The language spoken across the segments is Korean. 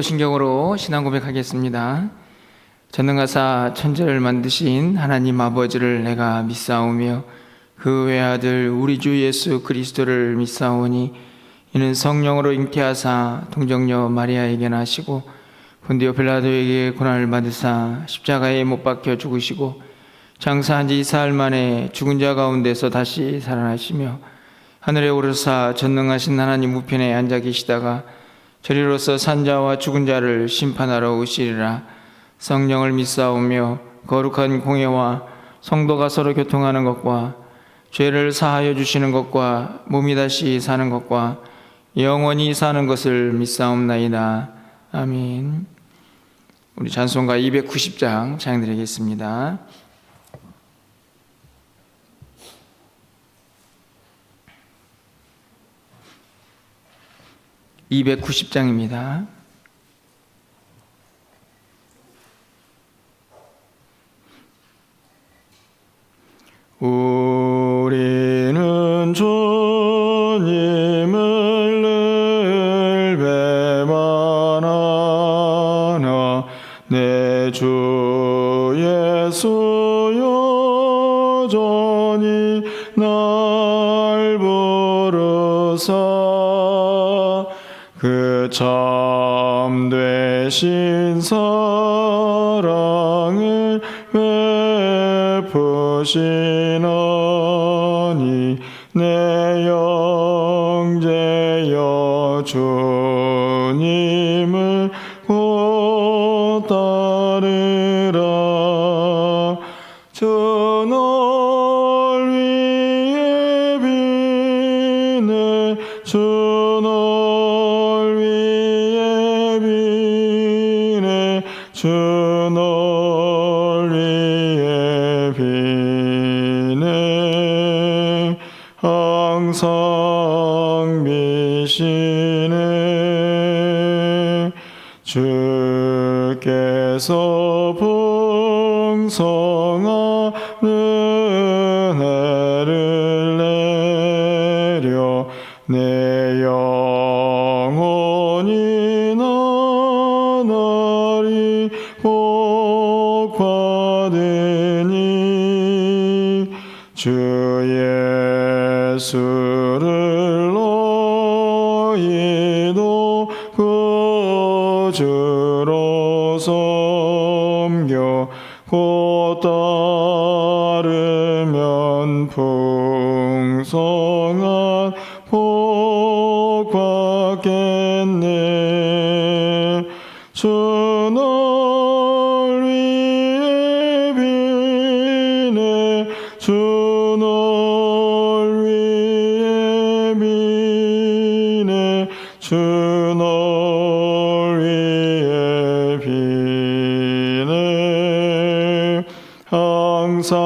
신경으로 신앙 고백하겠습니다. 전능하사 천지를 만드신 하나님 아버지를 내가 믿사오며 그 외아들 우리 주 예수 그리스도를 믿사오니 이는 성령으로 잉태하사 동정녀 마리아에게 나시고 본디오 빌라도에게 고난을 받으사 십자가에 못 박혀 죽으시고 장사한 지 사흘 만에 죽은 자 가운데서 다시 살아나시며 하늘에 오르사 전능하신 하나님 우편에 앉아 계시다가 저리로서 산자와 죽은 자를 심판하러 오시리라. 성령을 믿사오며 거룩한 공예와 성도가 서로 교통하는 것과 죄를 사하여 주시는 것과 몸이 다시 사는 것과 영원히 사는 것을 믿사옵나이다. 아멘. 우리 찬송가 290장 찬양드리겠습니다. 290장입니다. 우리는 주님을 늘 배반하나 내 주 예수 여전히 날 부르사 그 참 되신 사랑을 베푸시나니 내 영제여 주님을 곧 따르라. 주 널 위해 비네 주 주 널 위해 비네 항상 비시네. 주께서 풍성한 은혜를 내려 내 영혼이 나날이 복 받으니 주 예수를 너희도 구주로 섬겨 곧 따르면 풍성한 복 받겠네. 주 널 위해 비네 주 널 위해 비네 주 널 위해 비네 항상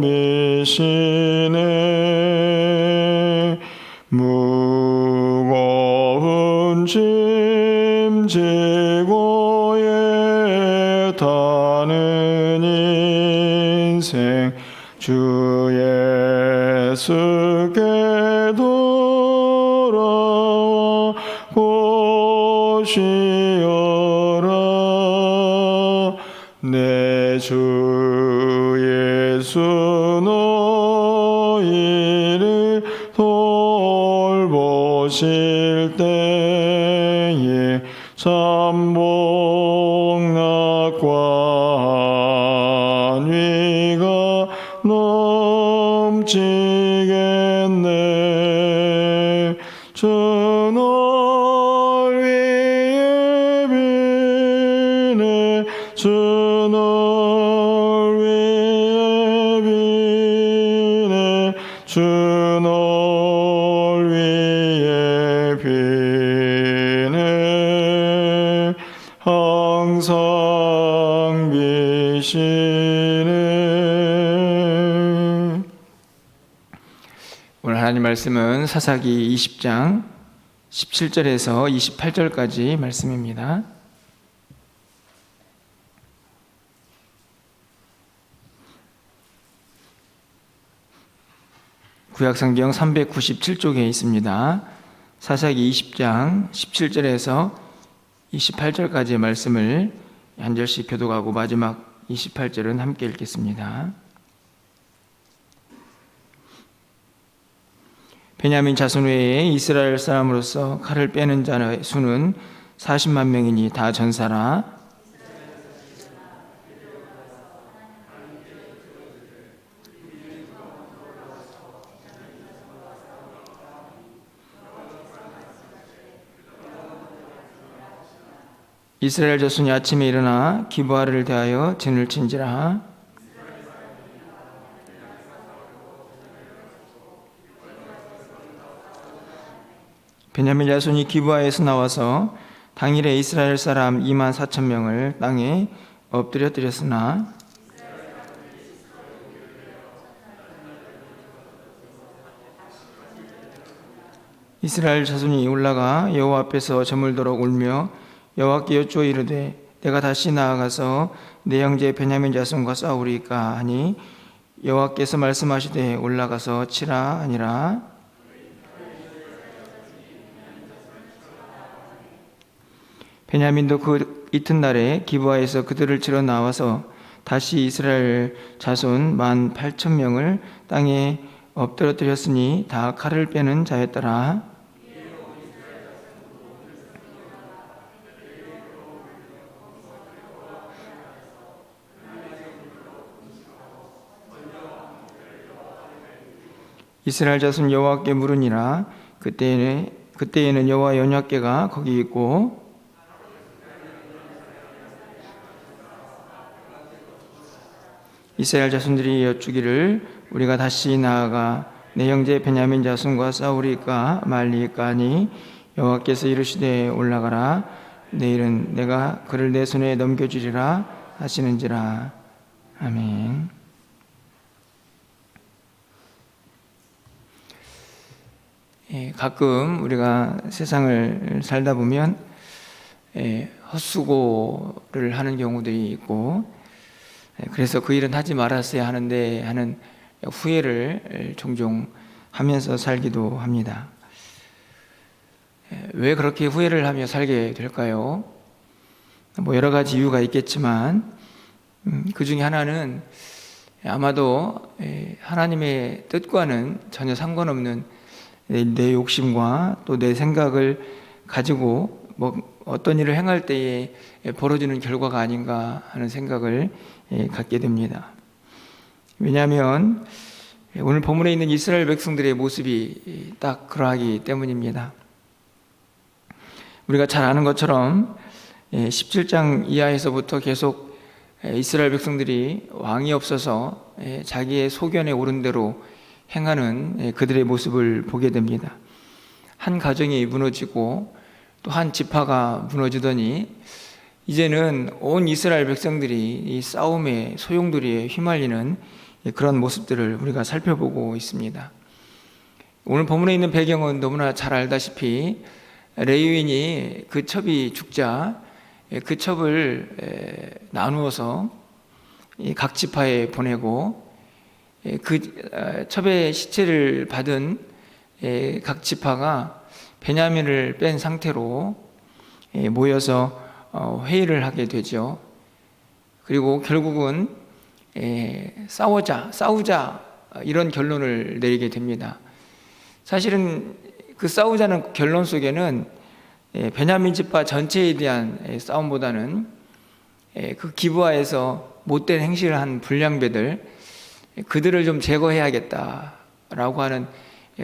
비시네. 무거운 짐 지고 애타는 인생 주 예수께 돌아와 보시어라. 내 주 예수 너희를 돌보실 때에 참 복락과 안위가 넘치겠네. 주 널 위해 비네 주 널 위해 비네 주 널 위해 비네 항상 비시네. 오늘 하나님 말씀은 사사기 20장 17절에서 28절까지 말씀입니다. 구약성경 397쪽에 있습니다. 사사기 20장 17절에서 28절까지의 말씀을 한 절씩 교독하고 마지막 28절은 함께 읽겠습니다. 베냐민 자손 외에 이스라엘 사람으로서 칼을 빼는 자의 수는 40만 명이니 다 전사라. 이스라엘 자손이 아침에 일어나 기브아를 대하여 진을 친지라. 베냐민 자손이 기브아에서 나와서 당일에 이스라엘 사람 2만 4천 명을 땅에 엎드려뜨렸으나 이스라엘 자손이 올라가 여호와 앞에서 저물도록 울며 여호와께 여쭈어 이르되 내가 다시 나아가서 내 형제 베냐민 자손과 싸우리까 하니 여호와께서 말씀하시되 올라가서 치라 하니라. 베냐민도 그 이튿날에 기브아에서 그들을 치러 나와서 다시 이스라엘 자손 18,000명을 땅에 엎드러뜨렸으니 다 칼을 빼는 자였더라. 이스라엘 자손 여호와께 물으니라. 그때에는 여호와 언약궤가 거기 있고 이스라엘 자손들이 여쭈기를 우리가 다시 나아가 내 형제 베냐민 자손과 싸우리까 말리까 하니 여호와께서 이르시되 올라가라. 내일은 내가 그를 내 손에 넘겨주리라 하시는지라. 아멘. 가끔 우리가 세상을 살다 보면 헛수고를 하는 경우들이 있고 그래서 그 일은 하지 말았어야 하는데 하는 후회를 종종 하면서 살기도 합니다. 왜 그렇게 후회를 하며 살게 될까요? 여러 가지 이유가 있겠지만 그 중에 하나는 아마도 하나님의 뜻과는 전혀 상관없는 내 욕심과 또 내 생각을 가지고 어떤 일을 행할 때에 벌어지는 결과가 아닌가 하는 생각을 갖게 됩니다. 왜냐하면 오늘 본문에 있는 이스라엘 백성들의 모습이 딱 그러하기 때문입니다. 우리가 잘 아는 것처럼 17장 이하에서부터 계속 이스라엘 백성들이 왕이 없어서 자기의 소견에 오른 대로 행하는 그들의 모습을 보게 됩니다. 한 가정이 무너지고 또 한 지파가 무너지더니 이제는 온 이스라엘 백성들이 이 싸움의 소용돌이에 휘말리는 그런 모습들을 우리가 살펴보고 있습니다. 오늘 본문에 있는 배경은 너무나 잘 알다시피 레위인이 그 첩이 죽자 그 첩을 나누어서 각 지파에 보내고 그 첩의 시체를 받은 각 지파가 베냐민을 뺀 상태로 모여서 회의를 하게 되죠. 그리고 결국은 싸우자 이런 결론을 내리게 됩니다. 사실은 그 싸우자는 결론 속에는 베냐민 지파 전체에 대한 싸움보다는 그 기브아에서 못된 행실을 한 불량배들 그들을 좀 제거해야겠다라고 하는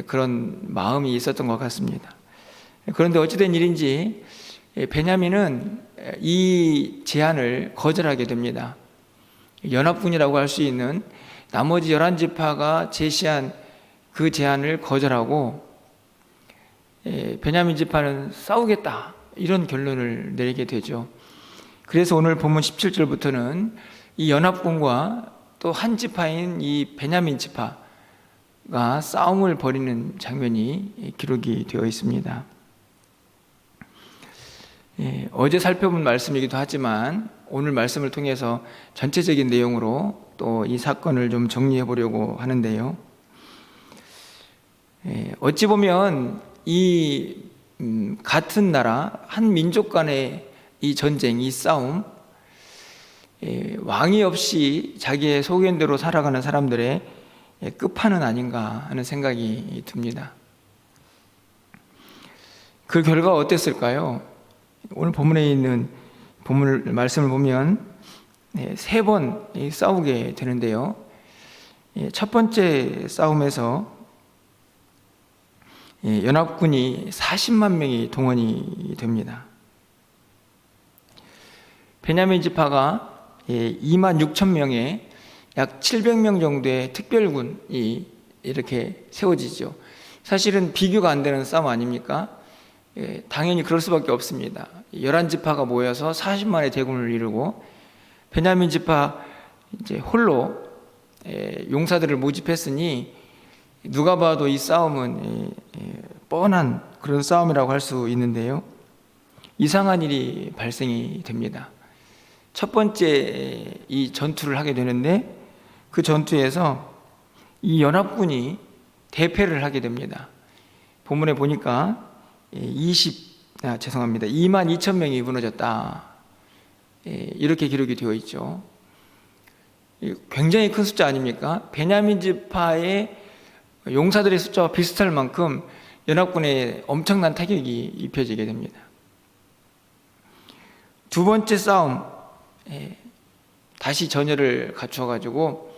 그런 마음이 있었던 것 같습니다. 그런데 어찌된 일인지 베냐민은 이 제안을 거절하게 됩니다. 연합군이라고 할 수 있는 나머지 11지파가 제시한 그 제안을 거절하고 베냐민 지파는 싸우겠다 이런 결론을 내리게 되죠. 그래서 오늘 본문 17절부터는 이 연합군과 또 한 지파인 이 베냐민 지파가 싸움을 벌이는 장면이 기록이 되어 있습니다. 어제 살펴본 말씀이기도 하지만 오늘 말씀을 통해서 전체적인 내용으로 또 이 사건을 좀 정리해 보려고 하는데요. 어찌 보면 이 같은 나라 한 민족 간의 이 전쟁, 이 싸움, 왕이 없이 자기의 소견대로 살아가는 사람들의 끝판은 아닌가 하는 생각이 듭니다. 그 결과가 어땠을까요? 오늘 본문에 있는 본문 말씀을 보면 세 번 싸우게 되는데요. 첫 번째 싸움에서 연합군이 40만 명이 동원이 됩니다. 베냐민 지파가 2만 6천 명의 약 700명 정도의 특별군이 이렇게 세워지죠. 사실은 비교가 안 되는 싸움 아닙니까? 당연히 그럴 수밖에 없습니다. 11지파가 모여서 40만의 대군을 이루고 베냐민 지파 이제 홀로 용사들을 모집했으니 누가 봐도 이 싸움은 뻔한 그런 싸움이라고 할 수 있는데요. 이상한 일이 발생이 됩니다. 첫 번째 이 전투를 하게 되는데 그 전투에서 이 연합군이 대패를 하게 됩니다. 본문에 보니까 2만 2천 명이 무너졌다. 이렇게 기록이 되어 있죠. 굉장히 큰 숫자 아닙니까? 베냐민 지파의 용사들의 숫자와 비슷할 만큼 연합군에 엄청난 타격이 입혀지게 됩니다. 두 번째 싸움, 다시 전열을 갖추어가지고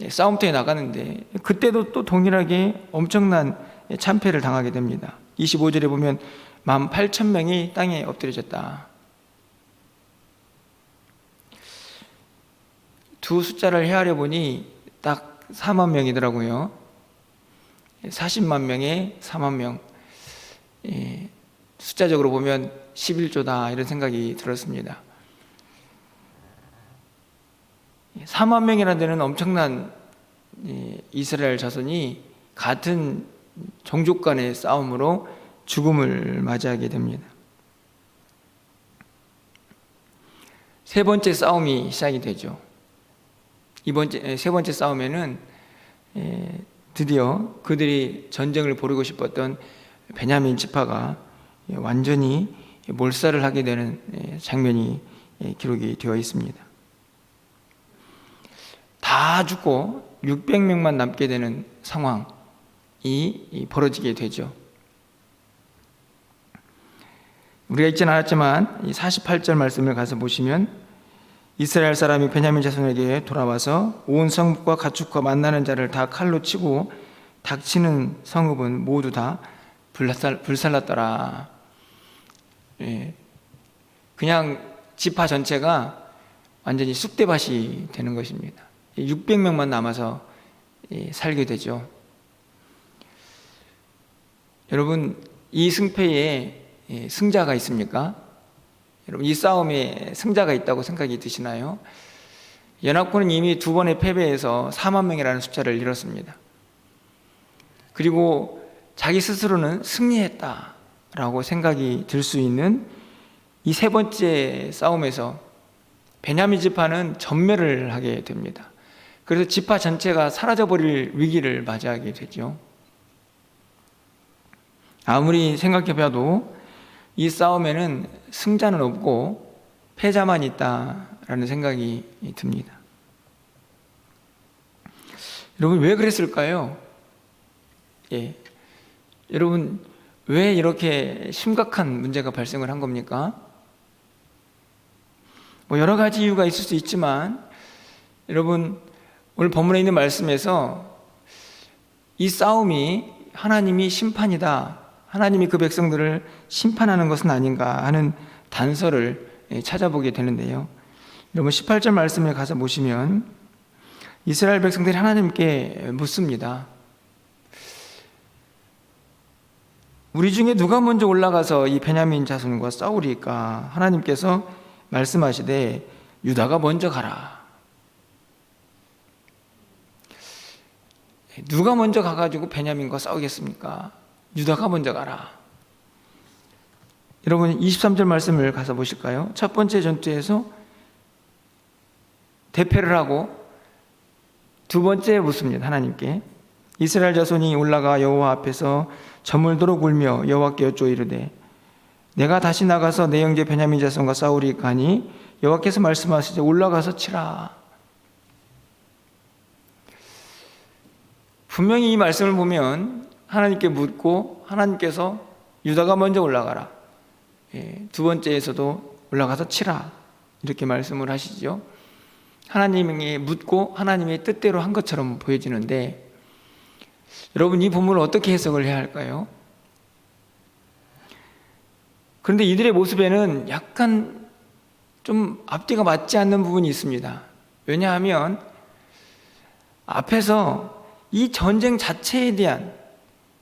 싸움터에 나가는데 그때도 또 동일하게 엄청난 참패를 당하게 됩니다. 25절에 보면 18,000명이 땅에 엎드려졌다. 두 숫자를 헤아려 보니 딱 4만 명이더라고요. 40만 명에 4만 명. 숫자적으로 보면 11조다 이런 생각이 들었습니다. 4만 명이라는 데는 엄청난 이스라엘 자손이 같은 종족 간의 싸움으로 죽음을 맞이하게 됩니다. 세 번째 싸움이 시작이 되죠. 세 번째 싸움에는 드디어 그들이 전쟁을 벌이고 싶었던 베냐민 지파가 완전히 몰살을 하게 되는 장면이 기록이 되어 있습니다. 다 죽고 600명만 남게 되는 상황이 벌어지게 되죠. 우리가 읽지는 않았지만 이 48절 말씀을 가서 보시면 이스라엘 사람이 베냐민 자손에게 돌아와서 온 성읍과 가축과 만나는 자를 다 칼로 치고 닥치는 성읍은 모두 다 불살랐더라. 그냥 지파 전체가 완전히 쑥대밭이 되는 것입니다. 600명만 남아서 살게 되죠. 여러분, 이 승패에 승자가 있습니까? 여러분, 이 싸움에 승자가 있다고 생각이 드시나요? 연합군은 이미 두 번의 패배에서 4만 명이라는 숫자를 잃었습니다. 그리고 자기 스스로는 승리했다라고 생각이 들 수 있는 이 세 번째 싸움에서 베냐민 지파는 전멸을 하게 됩니다. 그래서 지파 전체가 사라져버릴 위기를 맞이하게 되죠. 아무리 생각해봐도 이 싸움에는 승자는 없고 패자만 있다라는 생각이 듭니다. 여러분, 왜 그랬을까요? 여러분, 왜 이렇게 심각한 문제가 발생을 한 겁니까? 여러 가지 이유가 있을 수 있지만 여러분, 오늘 본문에 있는 말씀에서 이 싸움이 하나님이 심판이다, 하나님이 그 백성들을 심판하는 것은 아닌가 하는 단서를 찾아보게 되는데요. 여러분, 18절 말씀에 가서 보시면 이스라엘 백성들이 하나님께 묻습니다. 우리 중에 누가 먼저 올라가서 이 베냐민 자손과 싸우리까? 하나님께서 말씀하시되 유다가 먼저 가라. 누가 먼저 가가지고 베냐민과 싸우겠습니까? 유다가 먼저 가라. 여러분, 23절 말씀을 가서 보실까요? 첫 번째 전투에서 대패를 하고 두 번째 묻습니다. 하나님께 이스라엘 자손이 올라가 여호와 앞에서 저물도록 울며 여호와께 여쭈어 이르되 내가 다시 나가서 내 형제 베냐민 자손과 싸우리까니 여호와께서 말씀하시되 올라가서 치라. 분명히 이 말씀을 보면 하나님께 묻고 하나님께서 유다가 먼저 올라가라, 두 번째에서도 올라가서 치라, 이렇게 말씀을 하시죠. 하나님에게 묻고 하나님의 뜻대로 한 것처럼 보여지는데, 여러분 이 본문을 어떻게 해석을 해야 할까요? 그런데 이들의 모습에는 약간 좀 앞뒤가 맞지 않는 부분이 있습니다. 왜냐하면 앞에서 이 전쟁 자체에 대한,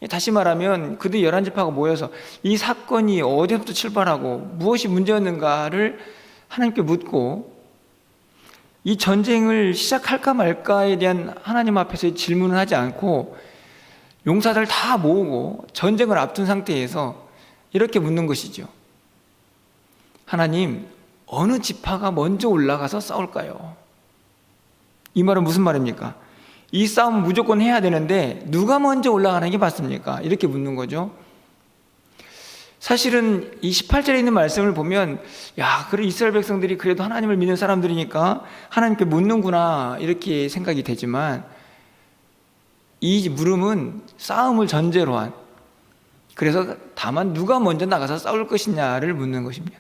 다시 말하면 그들 11지파가 모여서 이 사건이 어디서부터 출발하고 무엇이 문제였는가를 하나님께 묻고, 이 전쟁을 시작할까 말까에 대한 하나님 앞에서의 질문을 하지 않고 용사들 다 모으고 전쟁을 앞둔 상태에서 이렇게 묻는 것이죠. 하나님, 어느 지파가 먼저 올라가서 싸울까요? 이 말은 무슨 말입니까? 이 싸움은 무조건 해야 되는데 누가 먼저 올라가는 게 맞습니까? 이렇게 묻는 거죠. 사실은 이 18절에 있는 말씀을 보면, 야, 그래 이스라엘 백성들이 그래도 하나님을 믿는 사람들이니까 하나님께 묻는구나, 이렇게 생각이 되지만, 이 물음은 싸움을 전제로 한, 그래서 다만 누가 먼저 나가서 싸울 것이냐를 묻는 것입니다.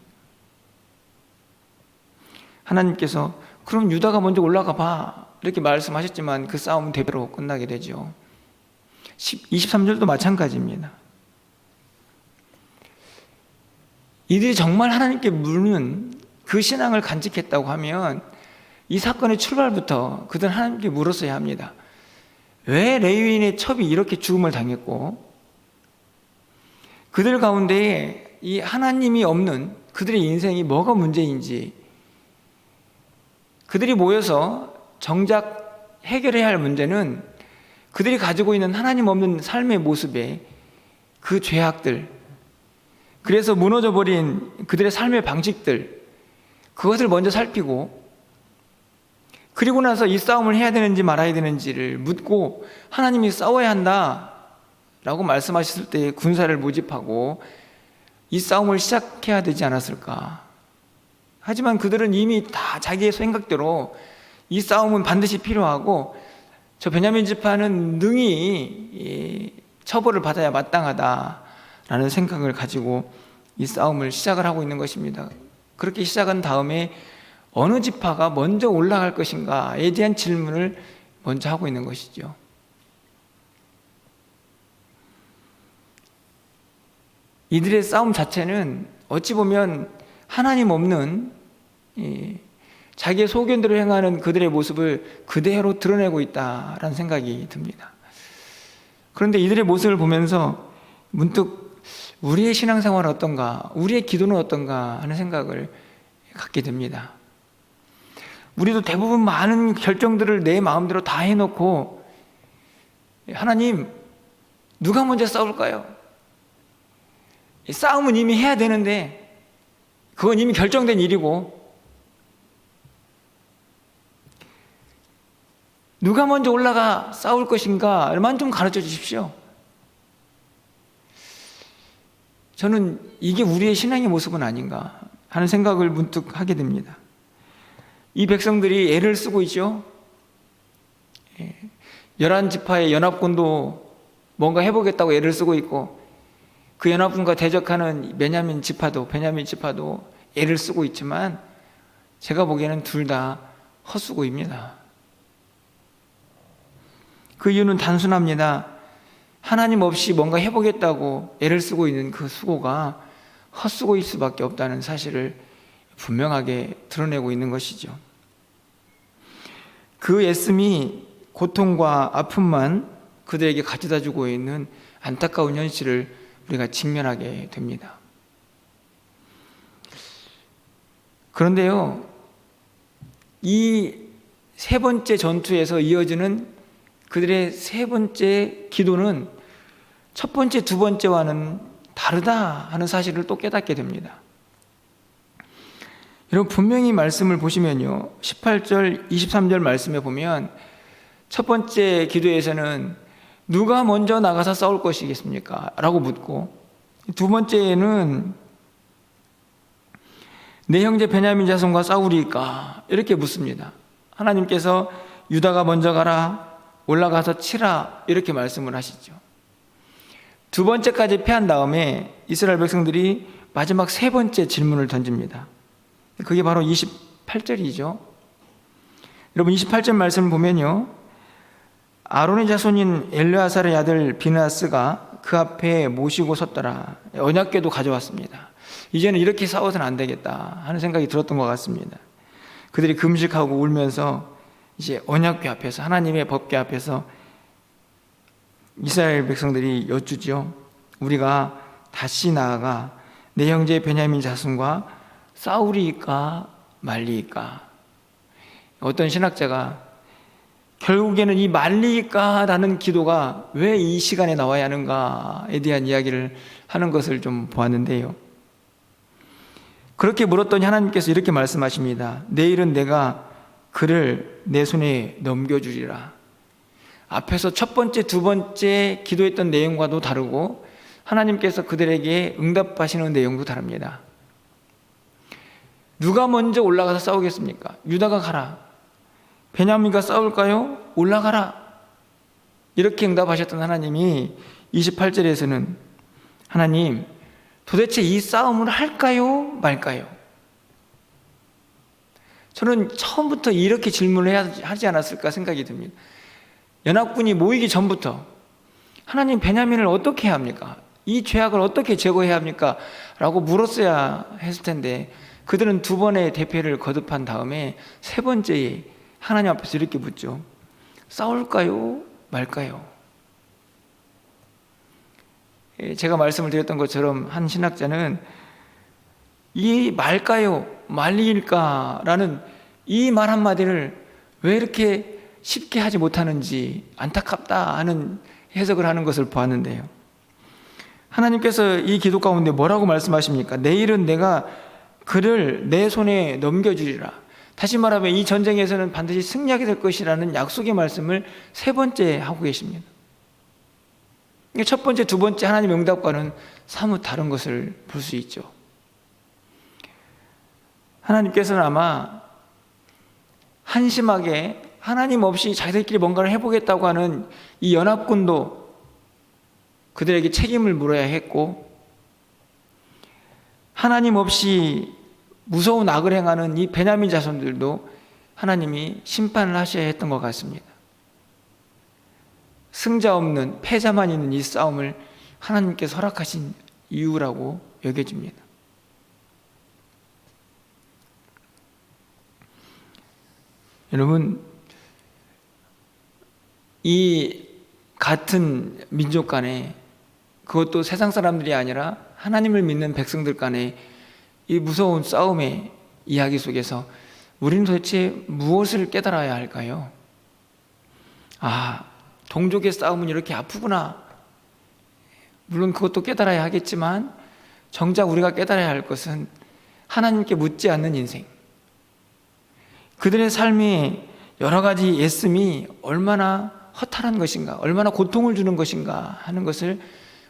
하나님께서 그럼 유다가 먼저 올라가 봐, 이렇게 말씀하셨지만 그 싸움은 대패로 끝나게 되죠. 23절도 마찬가지입니다. 이들이 정말 하나님께 묻는 그 신앙을 간직했다고 하면 이 사건의 출발부터 그들은 하나님께 물었어야 합니다. 왜 레위인의 첩이 이렇게 죽음을 당했고, 그들 가운데에 이 하나님이 없는 그들의 인생이 뭐가 문제인지, 그들이 모여서 정작 해결해야 할 문제는 그들이 가지고 있는 하나님 없는 삶의 모습에 그 죄악들, 그래서 무너져버린 그들의 삶의 방식들, 그것을 먼저 살피고, 그리고 나서 이 싸움을 해야 되는지 말아야 되는지를 묻고 하나님이 싸워야 한다 라고 말씀하셨을 때 군사를 모집하고 이 싸움을 시작해야 되지 않았을까. 하지만 그들은 이미 다 자기의 생각대로 이 싸움은 반드시 필요하고 저 베냐민 지파는 능히 처벌을 받아야 마땅하다라는 생각을 가지고 이 싸움을 시작을 하고 있는 것입니다. 그렇게 시작한 다음에 어느 지파가 먼저 올라갈 것인가에 대한 질문을 먼저 하고 있는 것이죠. 이들의 싸움 자체는 어찌 보면 하나님 없는 자기의 소견대로 행하는 그들의 모습을 그대로 드러내고 있다라는 생각이 듭니다. 그런데 이들의 모습을 보면서 문득 우리의 신앙생활은 어떤가, 우리의 기도는 어떤가 하는 생각을 갖게 됩니다. 우리도 대부분 많은 결정들을 내 마음대로 다 해놓고, 하나님, 누가 먼저 싸울까요? 싸움은 이미 해야 되는데 그건 이미 결정된 일이고, 누가 먼저 올라가 싸울 것인가만 좀 가르쳐 주십시오. 저는 이게 우리의 신앙의 모습은 아닌가 하는 생각을 문득 하게 됩니다. 이 백성들이 애를 쓰고 있죠. 11지파의 연합군도 뭔가 해보겠다고 애를 쓰고 있고, 그 연합군과 대적하는 베냐민 지파도 애를 쓰고 있지만 제가 보기에는 둘 다 헛수고입니다. 그 이유는 단순합니다. 하나님 없이 뭔가 해보겠다고 애를 쓰고 있는 그 수고가 헛수고일 수밖에 없다는 사실을 분명하게 드러내고 있는 것이죠. 그 애씀이 고통과 아픔만 그들에게 가져다 주고 있는 안타까운 현실을 우리가 직면하게 됩니다. 그런데요, 이 세 번째 전투에서 이어지는 그들의 세 번째 기도는 첫 번째, 두 번째와는 다르다 하는 사실을 또 깨닫게 됩니다. 여러분, 분명히 말씀을 보시면요, 18절, 23절 말씀에 보면 첫 번째 기도에서는 누가 먼저 나가서 싸울 것이겠습니까? 라고 묻고, 두 번째는 내 형제 베냐민 자손과 싸우리까? 이렇게 묻습니다. 하나님께서 유다가 먼저 가라, 올라가서 치라, 이렇게 말씀을 하시죠. 두 번째까지 패한 다음에 이스라엘 백성들이 마지막 세 번째 질문을 던집니다. 그게 바로 28절이죠. 여러분 28절 말씀을 보면요, 아론의 자손인 엘르아살의 아들 비느하스가 그 앞에 모시고 섰더라. 언약궤도 가져왔습니다. 이제는 이렇게 싸워서는 안 되겠다 하는 생각이 들었던 것 같습니다. 그들이 금식하고 울면서 이제 언약궤 앞에서, 하나님의 법궤 앞에서 이스라엘 백성들이 여쭈죠. 우리가 다시 나아가 내 형제 베냐민 자손과 싸우리까 말리까? 어떤 신학자가 결국에는 이 말리까라는 기도가 왜 이 시간에 나와야 하는가에 대한 이야기를 하는 것을 좀 보았는데요. 그렇게 물었더니 하나님께서 이렇게 말씀하십니다. 내일은 내가 그를 내 손에 넘겨주리라. 앞에서 첫 번째, 두 번째 기도했던 내용과도 다르고 하나님께서 그들에게 응답하시는 내용도 다릅니다. 누가 먼저 올라가서 싸우겠습니까? 유다가 가라. 베냐민과 싸울까요? 올라가라. 이렇게 응답하셨던 하나님이 28절에서는 하나님, 도대체 이 싸움을 할까요? 말까요? 저는 처음부터 이렇게 질문을 하지 않았을까 생각이 듭니다. 연합군이 모이기 전부터 하나님, 베냐민을 어떻게 해야 합니까? 이 죄악을 어떻게 제거해야 합니까? 라고 물었어야 했을 텐데 그들은 두 번의 대패를 거듭한 다음에 세 번째에 하나님 앞에서 이렇게 묻죠. 싸울까요? 말까요? 제가 말씀을 드렸던 것처럼 한 신학자는 이 말까요? 말릴까라는 이 말 한마디를 왜 이렇게 쉽게 하지 못하는지 안타깝다 하는 해석을 하는 것을 보았는데요. 하나님께서 이 기도 가운데 뭐라고 말씀하십니까? 내일은 내가 그를 내 손에 넘겨주리라. 다시 말하면 이 전쟁에서는 반드시 승리하게 될 것이라는 약속의 말씀을 세 번째 하고 계십니다. 첫 번째, 두 번째 하나님의 응답과는 사뭇 다른 것을 볼 수 있죠. 하나님께서는 아마 한심하게 하나님 없이 자기들끼리 뭔가를 해보겠다고 하는 이 연합군도 그들에게 책임을 물어야 했고, 하나님 없이 무서운 악을 행하는 이 베냐민 자손들도 하나님이 심판을 하셔야 했던 것 같습니다. 승자 없는, 패자만 있는 이 싸움을 하나님께서 허락하신 이유라고 여겨집니다. 여러분, 이 같은 민족 간에, 그것도 세상 사람들이 아니라 하나님을 믿는 백성들 간에 이 무서운 싸움의 이야기 속에서 우리는 도대체 무엇을 깨달아야 할까요? 아, 동족의 싸움은 이렇게 아프구나. 물론 그것도 깨달아야 하겠지만 정작 우리가 깨달아야 할 것은 하나님께 묻지 않는 인생, 그들의 삶의 여러 가지 애씀이 얼마나 허탈한 것인가, 얼마나 고통을 주는 것인가 하는 것을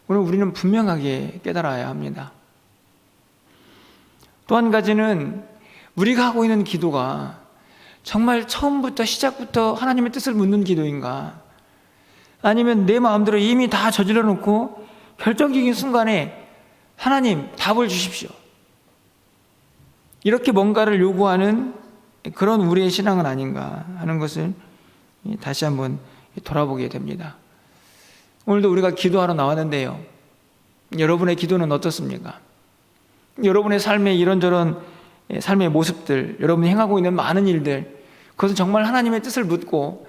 오늘 우리는 분명하게 깨달아야 합니다. 또 한 가지는 우리가 하고 있는 기도가 정말 처음부터 시작부터 하나님의 뜻을 묻는 기도인가, 아니면 내 마음대로 이미 다 저질러 놓고 결정적인 순간에 하나님 답을 주십시오, 이렇게 뭔가를 요구하는 그런 우리의 신앙은 아닌가 하는 것을 다시 한번 돌아보게 됩니다. 오늘도 우리가 기도하러 나왔는데요, 여러분의 기도는 어떻습니까? 여러분의 삶의 이런저런 삶의 모습들, 여러분이 행하고 있는 많은 일들, 그것은 정말 하나님의 뜻을 묻고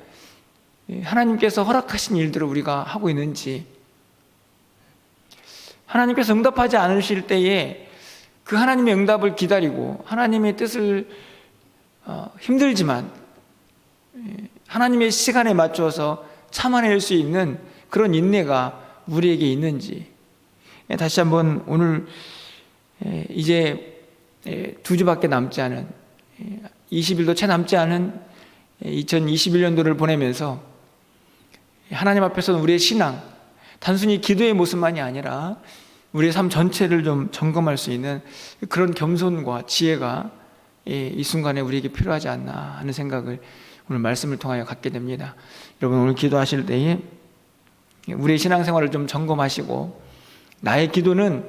하나님께서 허락하신 일들을 우리가 하고 있는지, 하나님께서 응답하지 않으실 때에 그 하나님의 응답을 기다리고 하나님의 뜻을 힘들지만 하나님의 시간에 맞춰서 참아낼 수 있는 그런 인내가 우리에게 있는지, 다시 한번 오늘 이제 2주밖에 남지 않은, 20일도 채 남지 않은 2021년도를 보내면서 하나님 앞에서는 우리의 신앙, 단순히 기도의 모습만이 아니라 우리의 삶 전체를 좀 점검할 수 있는 그런 겸손과 지혜가 이 순간에 우리에게 필요하지 않나 하는 생각을 오늘 말씀을 통하여 갖게 됩니다. 여러분, 오늘 기도하실 때에 우리의 신앙생활을 좀 점검하시고, 나의 기도는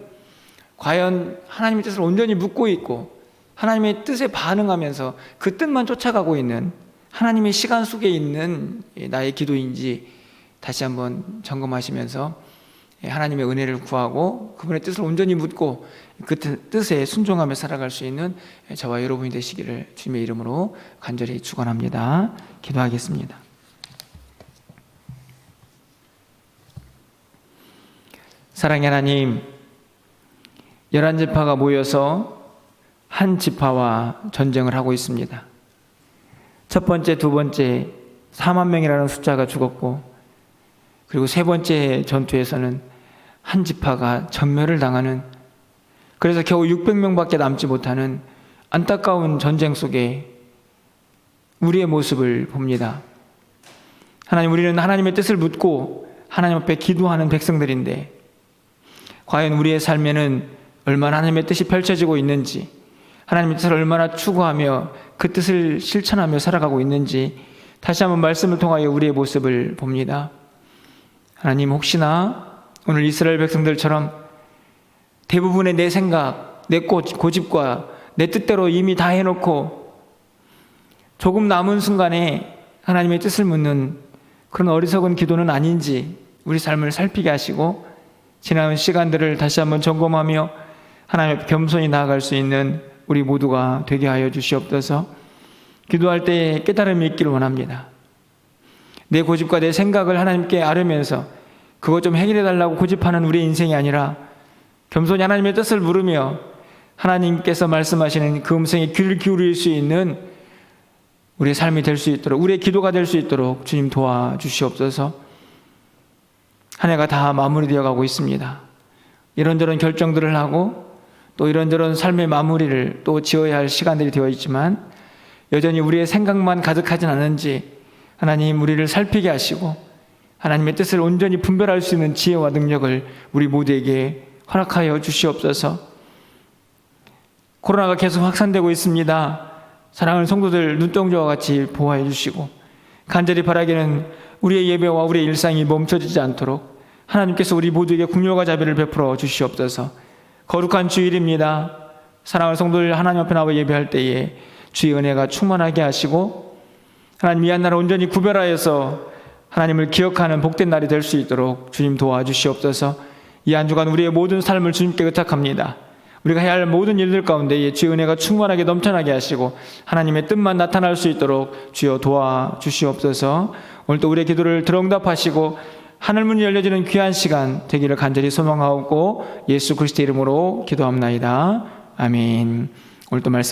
과연 하나님의 뜻을 온전히 묻고 있고 하나님의 뜻에 반응하면서 그 뜻만 쫓아가고 있는 하나님의 시간 속에 있는 나의 기도인지 다시 한번 점검하시면서 하나님의 은혜를 구하고 그분의 뜻을 온전히 묻고 그 뜻에 순종하며 살아갈 수 있는 저와 여러분이 되시기를 주님의 이름으로 간절히 축원합니다. 기도하겠습니다. 사랑의 하나님, 11지파가 모여서 한 지파와 전쟁을 하고 있습니다. 첫 번째, 두 번째 4만 명이라는 숫자가 죽었고, 그리고 세 번째 전투에서는 한 지파가 전멸을 당하는, 그래서 겨우 600명밖에 남지 못하는 안타까운 전쟁 속에 우리의 모습을 봅니다. 하나님, 우리는 하나님의 뜻을 묻고 하나님 앞에 기도하는 백성들인데 과연 우리의 삶에는 얼마나 하나님의 뜻이 펼쳐지고 있는지, 하나님의 뜻을 얼마나 추구하며 그 뜻을 실천하며 살아가고 있는지 다시 한번 말씀을 통하여 우리의 모습을 봅니다. 하나님, 혹시나 오늘 이스라엘 백성들처럼 대부분의 내 생각, 내 고집과 내 뜻대로 이미 다 해놓고 조금 남은 순간에 하나님의 뜻을 묻는 그런 어리석은 기도는 아닌지 우리 삶을 살피게 하시고, 지나온 시간들을 다시 한번 점검하며 하나님 앞에 겸손히 나아갈 수 있는 우리 모두가 되게 하여 주시옵소서. 기도할 때 깨달음이 있기를 원합니다. 내 고집과 내 생각을 하나님께 아뢰면서 그것 좀 해결해 달라고 고집하는 우리의 인생이 아니라 겸손히 하나님의 뜻을 물으며 하나님께서 말씀하시는 그 음성에 귀를 기울일 수 있는 우리의 삶이 될 수 있도록, 우리의 기도가 될 수 있도록 주님 도와주시옵소서. 한 해가 다 마무리되어 가고 있습니다. 이런저런 결정들을 하고 또 이런저런 삶의 마무리를 또 지어야 할 시간들이 되어 있지만 여전히 우리의 생각만 가득하진 않은지 하나님 우리를 살피게 하시고 하나님의 뜻을 온전히 분별할 수 있는 지혜와 능력을 우리 모두에게 허락하여 주시옵소서. 코로나가 계속 확산되고 있습니다. 사랑하는 성도들 눈동자와 같이 보호해 주시고, 간절히 바라기는 우리의 예배와 우리의 일상이 멈춰지지 않도록 하나님께서 우리 모두에게 긍휼과 자비를 베풀어 주시옵소서. 거룩한 주일입니다. 사랑하는 성도들, 하나님 앞에 나와 예배할 때에 주의 은혜가 충만하게 하시고 하나님 이 한 날을 온전히 구별하여서 하나님을 기억하는 복된 날이 될 수 있도록 주님 도와주시옵소서. 이 한 주간 우리의 모든 삶을 주님께 의탁합니다. 우리가 해야 할 모든 일들 가운데 주의 은혜가 충만하게 넘쳐나게 하시고 하나님의 뜻만 나타날 수 있도록 주여 도와주시옵소서. 오늘도 우리의 기도를 들응답하시고 하늘문이 열려지는 귀한 시간 되기를 간절히 소망하고 예수 그리스도의 이름으로 기도합나이다. 아멘. 오늘도 말씀